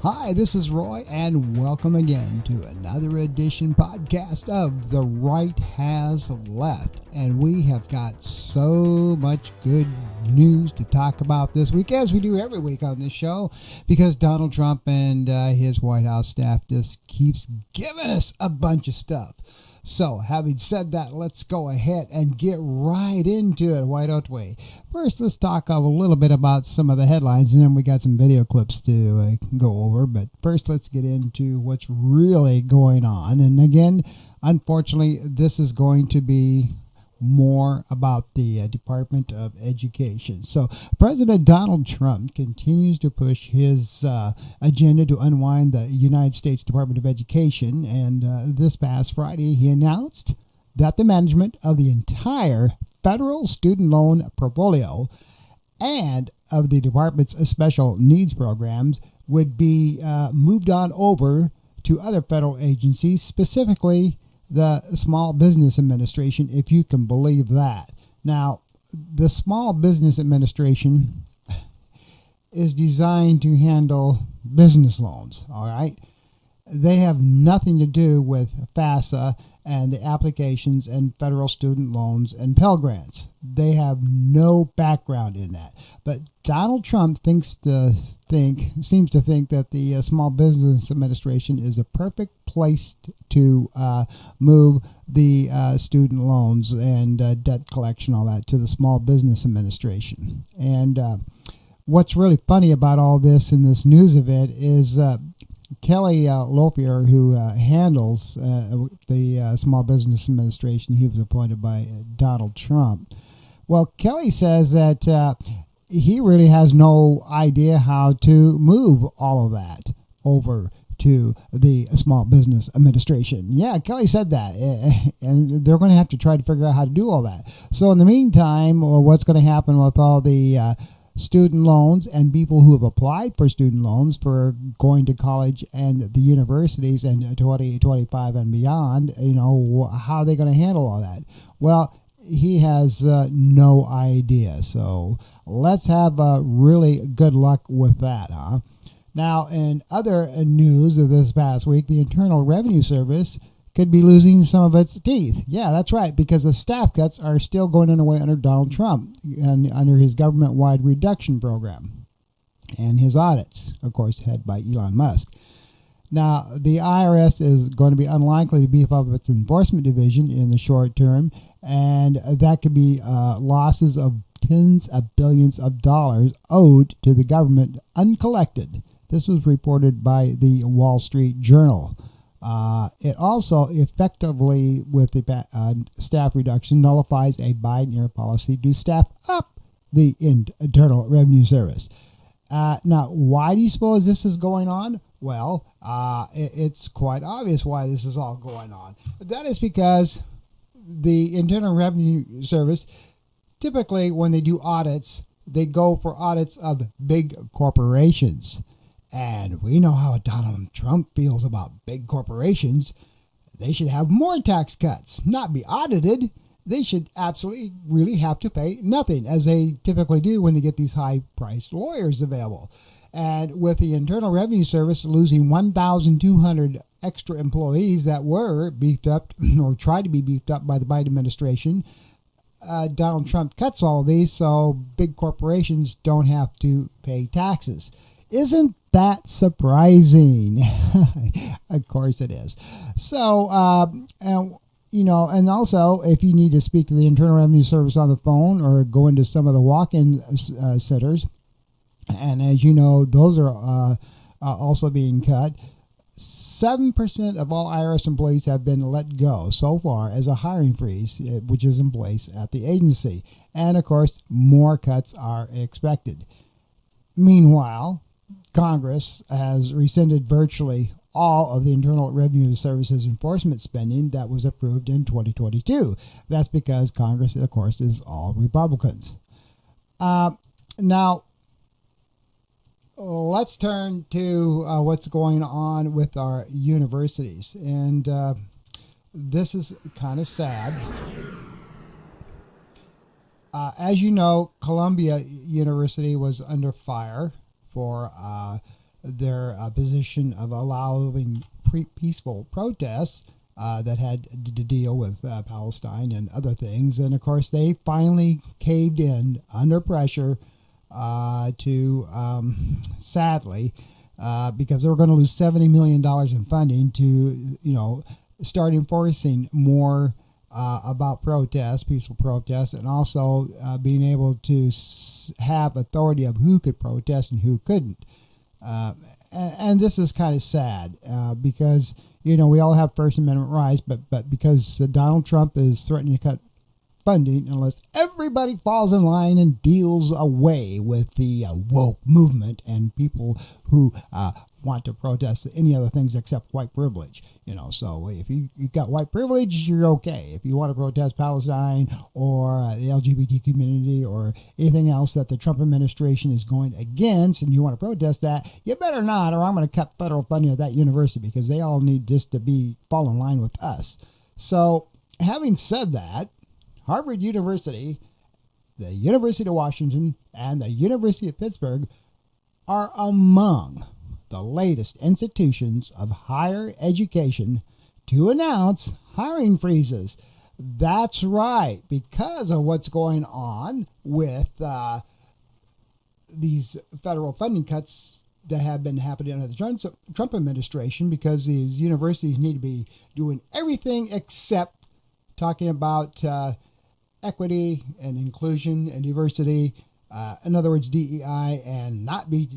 Hi, this is Roy, and welcome again to another edition podcast of The Right Has Left. And we have got so much good news to talk about this week, as we do every week on this show, because Donald Trump and his White House staff just keeps giving us a bunch of stuff. So, having said that, let's go ahead and get right into it. Why don't we? First, let's talk a little bit about some of the headlines, and then we got some video clips to go over. But first, let's get into what's really going on. And again, unfortunately, this is going to be more about the Department of Education. So President Donald Trump continues to push his agenda to unwind the United States Department of Education, and this past Friday he announced that the management of the entire federal student loan portfolio and of the department's special needs programs would be moved on over to other federal agencies, specifically the Small Business Administration, if you can believe that. Now, the Small Business Administration is designed to handle business loans, all right? They have nothing to do with FAFSA and the applications and federal student loans and Pell Grants. They have no background in that. But Donald Trump seems to think that the Small Business Administration is a perfect place to move the student loans and debt collection, all that, to the Small Business Administration. And what's really funny about all this in this news event is Kelly Loeffler, who handles the Small Business Administration, he was appointed by Donald Trump. Well, Kelly says that he really has no idea how to move all of that over to the Small Business Administration. Yeah, Kelly said that, and they're going to have to try to figure out how to do all that. So in the meantime, what's going to happen with all the student loans and people who have applied for student loans for going to college and the universities and 2025 and beyond, how are they going to handle all that? Well, he has no idea. So let's have really good luck with that, huh? Now, in other news of this past week, the Internal Revenue Service could be losing some of its teeth. Yeah, that's right, because the staff cuts are still going underway under Donald Trump and under his government-wide reduction program and his audits, of course, headed by Elon Musk. Now, the IRS is going to be unlikely to beef up its enforcement division in the short term, and that could be losses of tens of billions of dollars owed to the government uncollected. This was reported by the Wall Street Journal. It also effectively, with the staff reduction, nullifies a Biden-era policy to staff up the Internal Revenue Service. Now, why do you suppose this is going on? Well, it's quite obvious why this is all going on. That is because the Internal Revenue Service, typically when they do audits, they go for audits of big corporations. And we know how Donald Trump feels about big corporations. They should have more tax cuts, not be audited. They should absolutely really have to pay nothing, as they typically do when they get these high-priced lawyers available. And with the Internal Revenue Service losing 1,200 extra employees that were beefed up or tried to be beefed up by the Biden administration, Donald Trump cuts all of these so big corporations don't have to pay taxes. Isn't that surprising? Of course it is. So, and also if you need to speak to the Internal Revenue Service on the phone or go into some of the walk-in centers, and as you know, those are also being cut. 7% of all IRS employees have been let go so far as a hiring freeze, which is in place at the agency. And of course, more cuts are expected. Meanwhile, Congress has rescinded virtually all of the Internal Revenue Service's enforcement spending that was approved in 2022. That's because Congress, of course, is all Republicans. Now, let's turn to what's going on with our universities. And this is kind of sad. As you know, Columbia University was under fire for their position of allowing peaceful protests that had to deal with Palestine and other things. And of course, they finally caved in under pressure to sadly, because they were going to lose $70 million in funding to, start enforcing more about protests, peaceful protests, and also being able to have authority of who could protest and who couldn't. And this is kind of sad because, we all have First Amendment rights, but because Donald Trump is threatening to cut funding unless everybody falls in line and deals away with the woke movement and people who want to protest any other things except white privilege. So if you got white privilege, you're okay. If you want to protest Palestine or the LGBT community or anything else that the Trump administration is going against and you want to protest that, you better not, or I'm going to cut federal funding of that university because they all need just to fall in line with us. So having said that, Harvard University, the University of Washington, and the University of Pittsburgh are among the latest institutions of higher education to announce hiring freezes. That's right, because of what's going on with these federal funding cuts that have been happening under the Trump administration, because these universities need to be doing everything except talking about equity and inclusion and diversity, in other words, DEI, and not be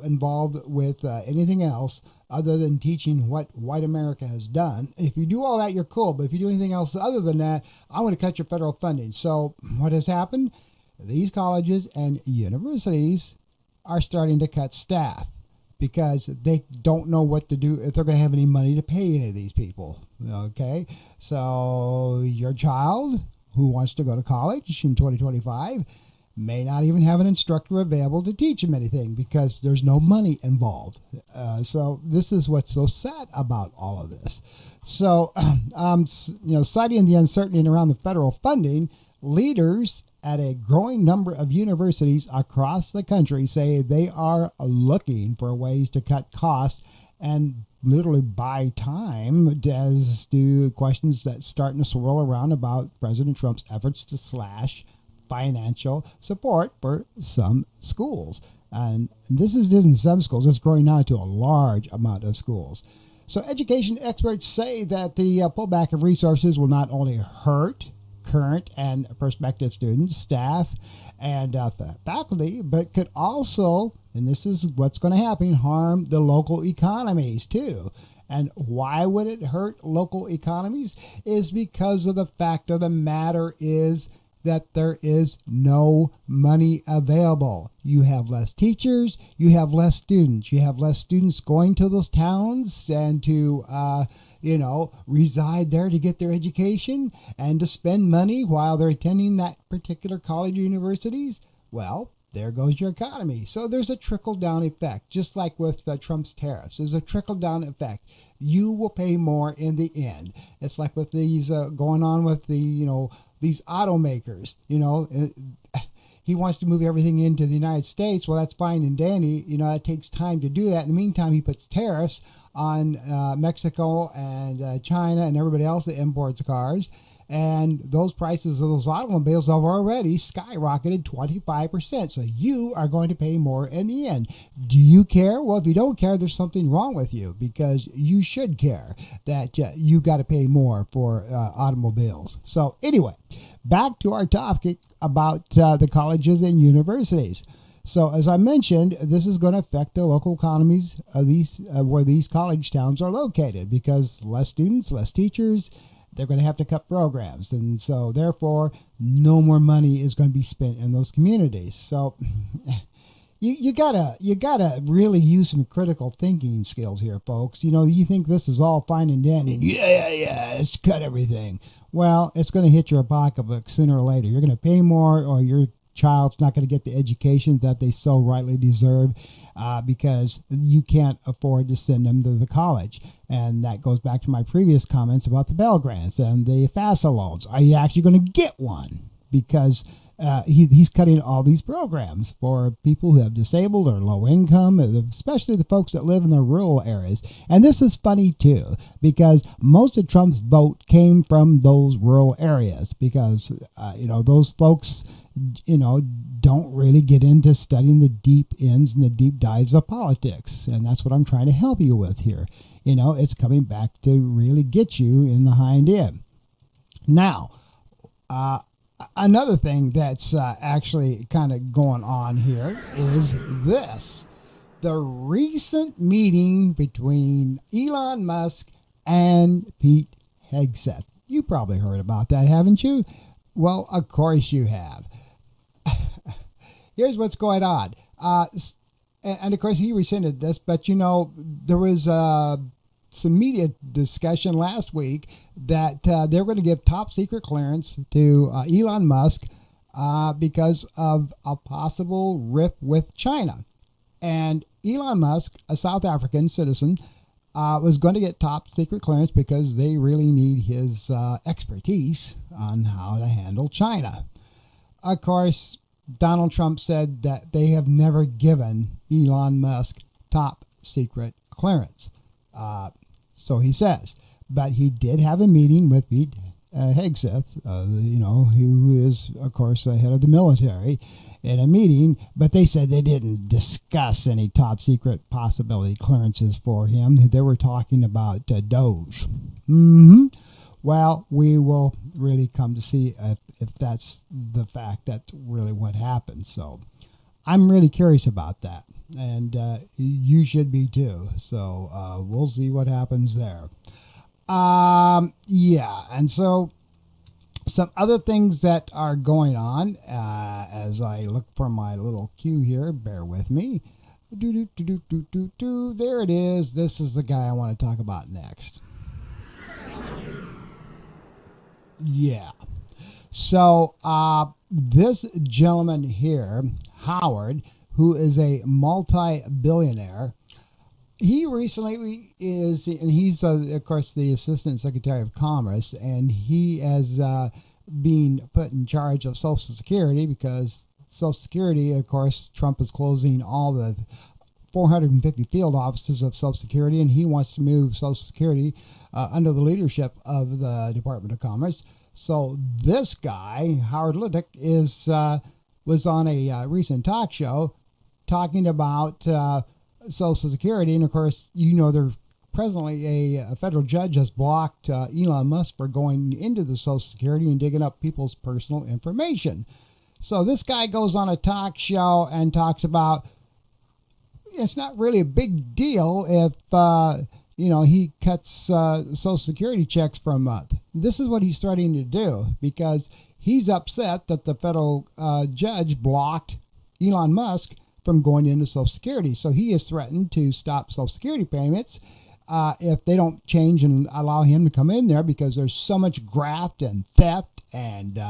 involved with anything else other than teaching what white America has done. If you do all that, you're cool. But if you do anything else other than that, I'm going to cut your federal funding. So what has happened? These colleges and universities are starting to cut staff because they don't know what to do if they're going to have any money to pay any of these people. Okay, so your child who wants to go to college in 2025 may not even have an instructor available to teach him anything because there's no money involved. So this is what's so sad about all of this. So, citing the uncertainty around the federal funding, leaders at a growing number of universities across the country say they are looking for ways to cut costs and literally buy time as to questions that's starting to swirl around about President Trump's efforts to slash financial support for some schools. And this isn't some schools, it's growing now to a large amount of schools. So education experts say that the pullback of resources will not only hurt current and prospective students, staff, and faculty, but could also, and this is what's going to happen, harm the local economies too. And why would it hurt local economies? Is because of the fact of the matter is that there is no money available. You have less teachers, you have less students. You have less students going to those towns and to, reside there to get their education and to spend money while they're attending that particular college or universities. Well, there goes your economy. So there's a trickle-down effect, just like with Trump's tariffs. There's a trickle-down effect. You will pay more in the end. It's like with these going on with the, these automakers. He wants to move everything into the United States. Well, that's fine and dandy. It takes time to do that. In the meantime, he puts tariffs on Mexico and China and everybody else that imports cars. And those prices of those automobiles have already skyrocketed 25%. So you are going to pay more in the end. Do you care? Well, if you don't care, there's something wrong with you, because you should care that you got to pay more for automobiles. So anyway, back to our topic about the colleges and universities. So as I mentioned, this is going to affect the local economies of these where these college towns are located, because less students, less teachers, they're going to have to cut programs. And so therefore, no more money is going to be spent in those communities. So you gotta really use some critical thinking skills here, folks. You think this is all fine and dandy. Yeah, let's cut everything. Well, it's going to hit your pocketbook sooner or later. You're going to pay more, or your child's not going to get the education that they so rightly deserve because you can't afford to send them to the college. And that goes back to my previous comments about the Pell Grants and the FAFSA loans. Are you actually going to get one? Because he's cutting all these programs for people who have disabled or low income, especially the folks that live in the rural areas. And this is funny too, because most of Trump's vote came from those rural areas, because those folks don't really get into studying the deep ends and the deep dives of politics. And that's what I'm trying to help you with here. It's coming back to really get you in the hind end. Now, another thing that's actually kind of going on here is this. The recent meeting between Elon Musk and Pete Hegseth. You probably heard about that, haven't you? Well, of course you have. Here's what's going on. And of course he rescinded this, but there was some media discussion last week that they're going to give top secret clearance to Elon Musk because of a possible rift with China. And Elon Musk, a South African citizen, was going to get top secret clearance because they really need his expertise on how to handle China. Of course, Donald Trump said that they have never given Elon Musk top secret clearance. So he says. But he did have a meeting with Pete Hegseth, who is, of course, the head of the military, in a meeting. But they said they didn't discuss any top secret possibility clearances for him. They were talking about Doge. Well, we will really come to see if that's the fact. That's really what happened. So I'm really curious about that. And you should be too. So we'll see what happens there. And so some other things that are going on as I look for my little cue here. Bear with me. There it is. This is the guy I want to talk about next. Yeah. So this gentleman here, Howard, who is a multi-billionaire, he recently is, and he's, of course, the Assistant Secretary of Commerce, and he has been put in charge of Social Security because Social Security, of course, Trump is closing all the 450 field offices of Social Security, and he wants to move Social Security under the leadership of the Department of Commerce. So this guy, Howard Lutnick, was on a recent talk show talking about Social Security. And of course, there's presently a federal judge has blocked Elon Musk for going into the Social Security and digging up people's personal information. So this guy goes on a talk show and talks about it's not really a big deal if he cuts Social Security checks for a month. This is what he's starting to do because he's upset that the federal judge blocked Elon Musk from going into Social Security. So he has threatened to stop Social Security payments if they don't change and allow him to come in there, because there's so much graft and theft and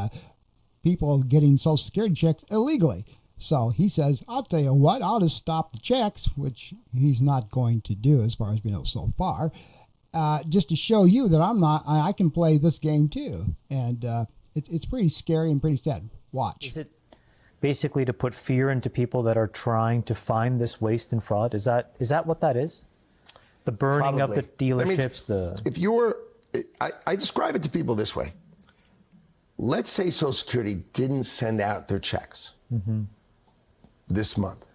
people getting Social Security checks illegally. So he says, I'll tell you what, I'll just stop the checks, which he's not going to do as far as we know so far, just to show you that I can play this game too. And it's pretty scary and pretty sad. Watch. Is it basically to put fear into people that are trying to find this waste and fraud? Is that what that is? The burning Probably. of the dealerships? If you're, I describe it to people this way. Let's say Social Security didn't send out their checks this month.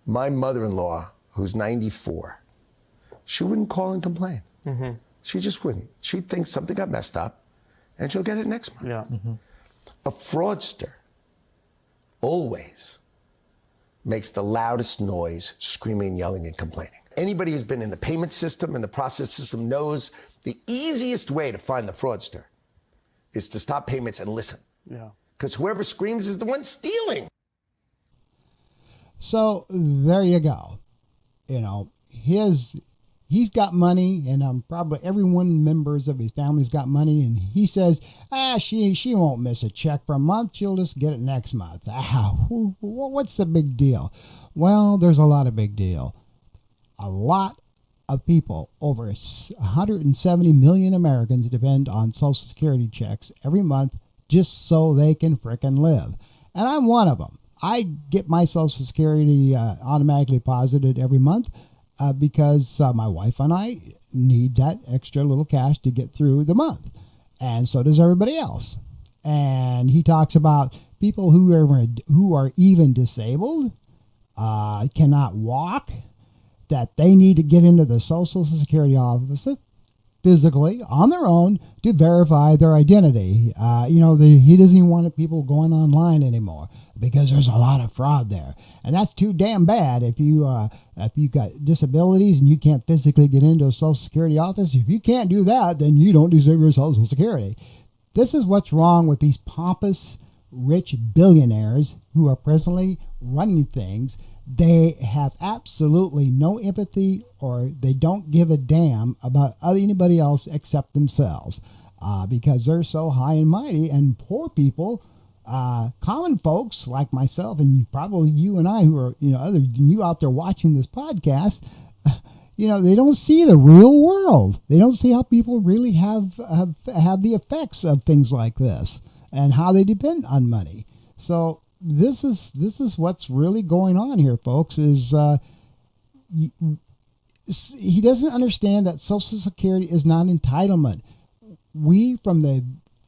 My mother-in-law, who's 94, she wouldn't call and complain. She just wouldn't. She'd think something got messed up, and she'll get it next month. Yeah. A fraudster always makes the loudest noise, screaming, yelling, and complaining. Anybody who's been in the payment system and the process system knows the easiest way to find the fraudster is to stop payments and listen. Yeah. Because whoever screams is the one stealing. So there you go. He's got money, and probably everyone members of his family's got money, and he says, she won't miss a check for a month. She'll just get it next month. What's the big deal? Well, there's a lot of big deal. A lot of people, over 170 million Americans, depend on Social Security checks every month just so they can frickin' live. And I'm one of them. I get my Social Security automatically deposited every month because my wife and I need that extra little cash to get through the month. And so does everybody else. And he talks about people who are even disabled, cannot walk, that they need to get into the Social Security office physically on their own to verify their identity. He doesn't even want people going online anymore because there's a lot of fraud there, and that's too damn bad. If you got disabilities and you can't physically get into a Social Security office, if you can't do that, then you don't deserve your Social Security. This is what's wrong with these pompous, rich billionaires who are presently running things. They have absolutely no empathy, or they don't give a damn about anybody else except themselves, because they're so high and mighty. And poor people, common folks like myself, and probably you and I, who are you out there watching this podcast, they don't see the real world. They don't see how people really have the effects of things like this and how they depend on money. So this is what's really going on here, folks. Is he doesn't understand that Social Security is not entitlement. We from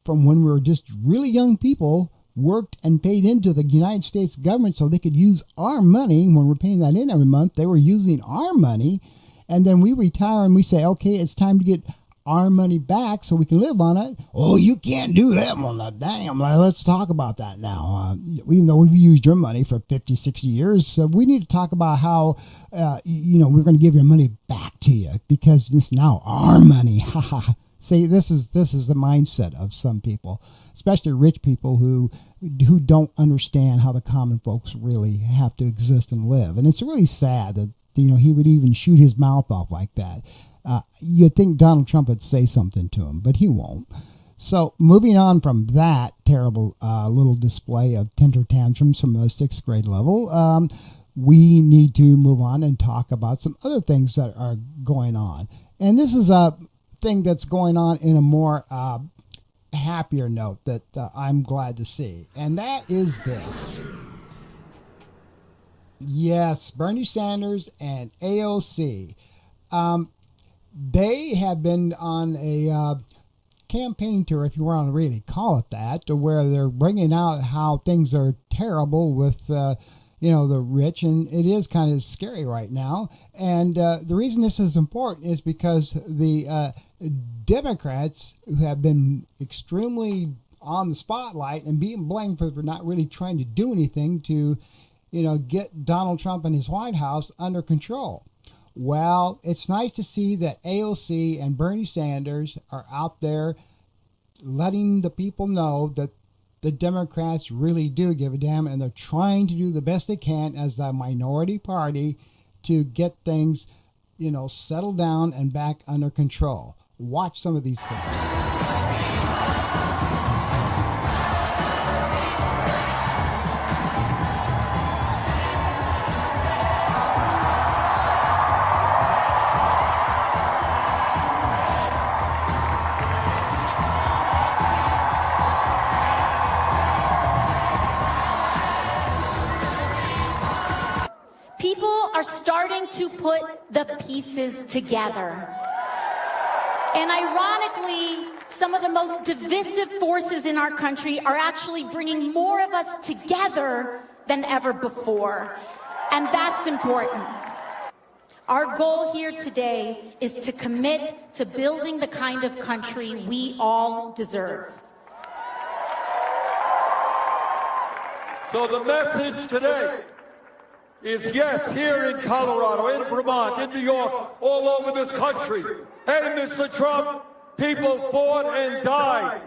when we were just really young people worked and paid into the United States government so they could use our money. When we're paying that in every month, they were using our money. And then we retire and we say, okay, it's time to get our money back so we can live on it. Oh, you can't do that. Well, now, damn, let's talk about that now. Even though we've used your money for 50, 60 years, we need to talk about how, we're going to give your money back to you because it's now our money. See, this is the mindset of some people, especially rich people who don't understand how the common folks really have to exist and live. And it's really sad that he would even shoot his mouth off like that. You'd think Donald Trump would say something to him, but he won't. So moving on from that terrible little display of temper tantrums from a sixth grade level, we need to move on and talk about some other things that are going on. And this is a thing that's going on in a more happier note that I'm glad to see. And that is this. Yes, Bernie Sanders and AOC. They have been on a campaign tour, if you want to really call it that, to where they're bringing out how things are terrible with, the rich, and it is kind of scary right now. And the reason this is important is because the Democrats, who have been extremely on the spotlight and being blamed for not really trying to do anything to get Donald Trump and his White House under control. Well, it's nice to see that AOC and Bernie Sanders are out there letting the people know that the Democrats really do give a damn, and they're trying to do the best they can as the minority party to get things, settled down and back under control. Watch some of these clips. Are starting to put the pieces together. And ironically, some of the most divisive forces in our country are actually bringing more of us together than ever before. And that's important. Our goal here today is to commit to building the kind of country we all deserve. So the message today is yes, here in Colorado, in Vermont, in New York, all over this country. Hey, Mr. Trump, people fought and died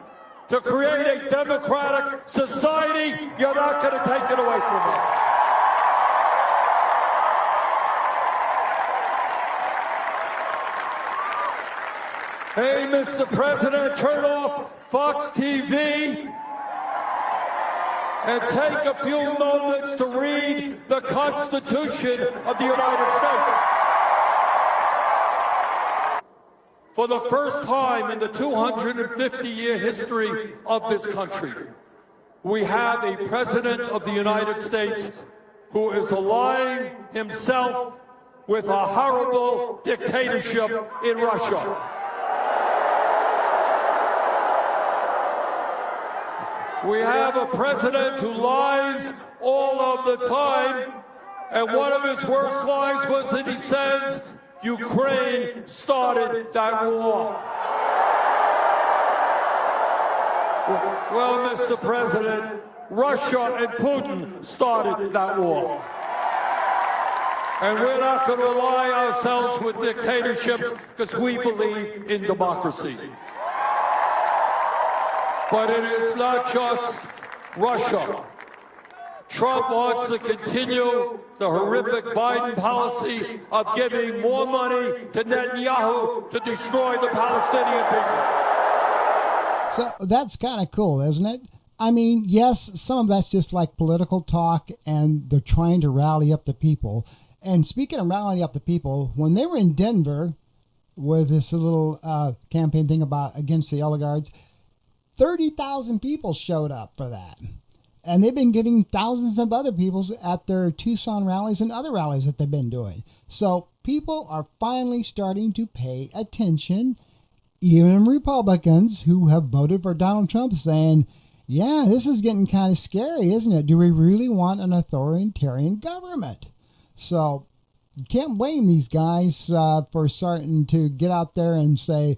to create a democratic society. You're not going to take it away from us. Hey, Mr. President, turn off Fox TV and take a few moments to read the Constitution of the United States. for the first time in the 250-year history of this country, we have a president of the United States who is allying himself with a horrible dictatorship in Russia. We have a president who lies all of the time, and one of his worst lies was that he says Ukraine started that war. Well, Mr. President, Russia and Putin started that war. And we're not going to ally ourselves with dictatorships because we believe in democracy. But it is not just Russia. Trump wants to continue the horrific Biden policy of giving more money to Netanyahu to destroy the Palestinian people. So that's kind of cool, isn't it? I mean, yes, some of that's just like political talk, and they're trying to rally up the people. And speaking of rallying up the people, when they were in Denver with this little campaign thing about against the oligarchs, 30,000 people showed up for that. And they've been getting thousands of other people at their Tucson rallies and other rallies that they've been doing. So people are finally starting to pay attention. Even Republicans who have voted for Donald Trump saying, yeah, this is getting kind of scary, isn't it? Do we really want an authoritarian government? So you can't blame these guys for starting to get out there and say,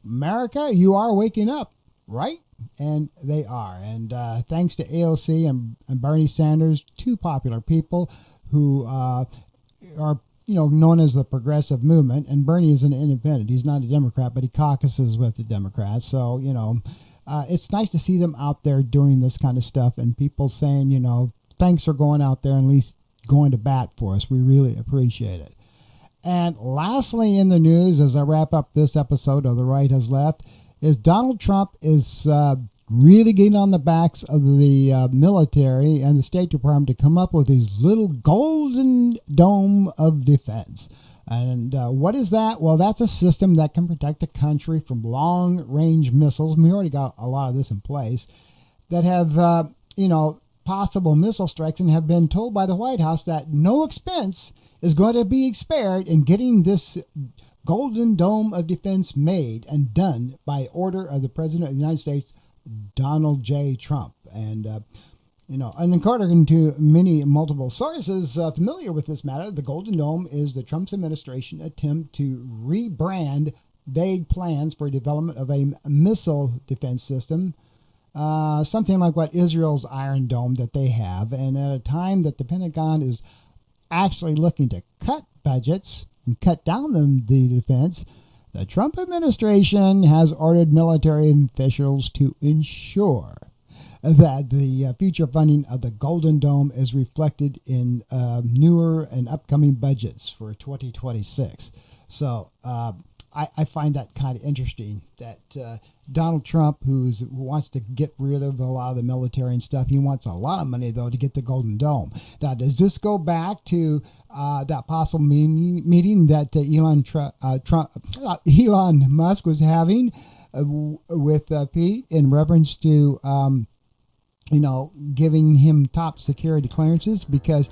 America, you are waking up, right? And they are. And thanks to AOC and Bernie Sanders, two popular people who are, known as the progressive movement. And Bernie is an independent. He's not a Democrat, but he caucuses with the Democrats. So, it's nice to see them out there doing this kind of stuff and people saying, thanks for going out there and at least going to bat for us. We really appreciate it. And lastly in the news, as I wrap up this episode of The Right Has Left, is Donald Trump is really getting on the backs of the military and the State Department to come up with these little golden dome of defense. And what is that? Well, that's a system that can protect the country from long-range missiles. We already got a lot of this in place that have, possible missile strikes and have been told by the White House that no expense is going to be spared in getting this Golden Dome of Defense made and done by order of the President of the United States, Donald J. Trump. And, and according to multiple sources familiar with this matter, the Golden Dome is the Trump's administration attempt to rebrand vague plans for development of a missile defense system, something like what Israel's Iron Dome that they have. And at a time that the Pentagon is actually looking to cut budgets and cut down the defense, the Trump administration has ordered military officials to ensure that the future funding of the Golden Dome is reflected in newer and upcoming budgets for 2026. So I find that kind of interesting that Donald Trump, who wants to get rid of a lot of the military and stuff, he wants a lot of money, though, to get the Golden Dome. Now, does this go back to that possible meeting that Elon Musk was having with Pete in reference to, giving him top security clearances? Because,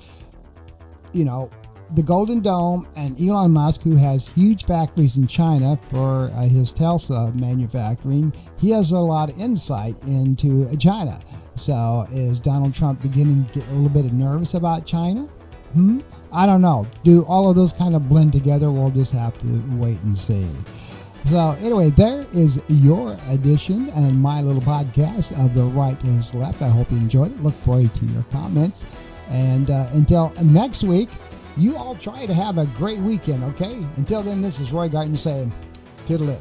the Golden Dome and Elon Musk, who has huge factories in China for his Tesla manufacturing, he has a lot of insight into China. So is Donald Trump beginning to get a little bit nervous about China? I don't know. Do all of those kind of blend together? We'll just have to wait and see. So anyway, there is your edition and my little podcast of The Right Has Left. I hope you enjoyed it. Look forward to your comments. And until next week, you all try to have a great weekend, okay? Until then, this is Roy Garten saying, toodaloo.